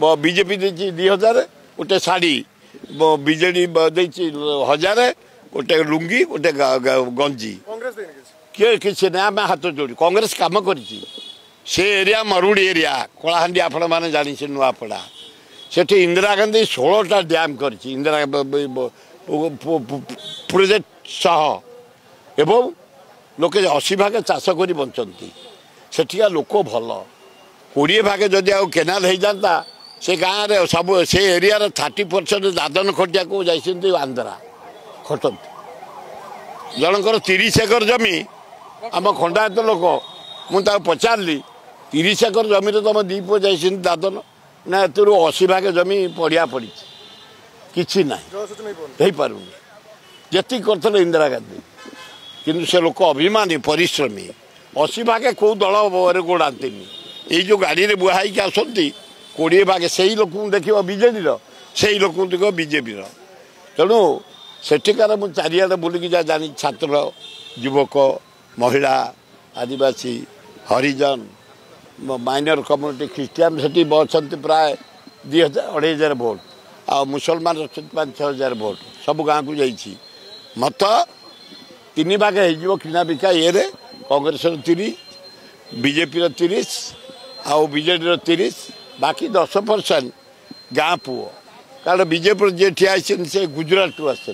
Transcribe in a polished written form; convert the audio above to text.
BJP देती 2000 गोटे sari BJD देती 1000 गोटे लुंगी गोटे गंजी किए किसी ना आम हाथ जोड़ी कांग्रेस कम कर एरिया मरुड़ी एरिया कलाहांडी आपण मैंने जानी से नुआपड़ा सेठी इंदिरा गांधी 16टा डैम कर इंदिरा प्रोजेक्ट सह एवं लोके 80 भाग चाष कर बंचती सेठिका लोक भल 20 भाग जदि आ केनाल हो जाता से गाँव में सब से एरिया 30% दादन खटिया को जाती आंध्रा खटती जनकर 30 एकर जमी आम खंडायत लोक मुझे पचारि 30 एकर जमी तुम दी पुओ जाती दादन ना ए 80 भाग जमी पड़िया पड़ी किसी ना पारूनी जी कर इंदिरा गांधी किंतु से लोक अभिमानी परिश्रमी 80 भागे कौ दल गोड़ाती ये जो गाड़ी में बुहाई आसती 20 भागे से ही लोक देख बीजेडी से लोक देख बीजेपी तेणु सेठिकार मुझे चारिड़े बुलिकी जा जानी छात्र युवक महिला आदिवासी हरिजन माइनर कम्युनिटी ख्रीस्टियान से अच्छा प्राय 2000-2500 भोट आ मुसलमान अच्छा 5-6,000 भोट सब गाँव को जाइए मत 3 भाग हो किना बिका ये कांग्रेस 30 बीजेपी 30 आउ बीजेडी 30 बाकी 10% गाँ पुओ कारण बीजेपी जी ठिया से गुजरात आस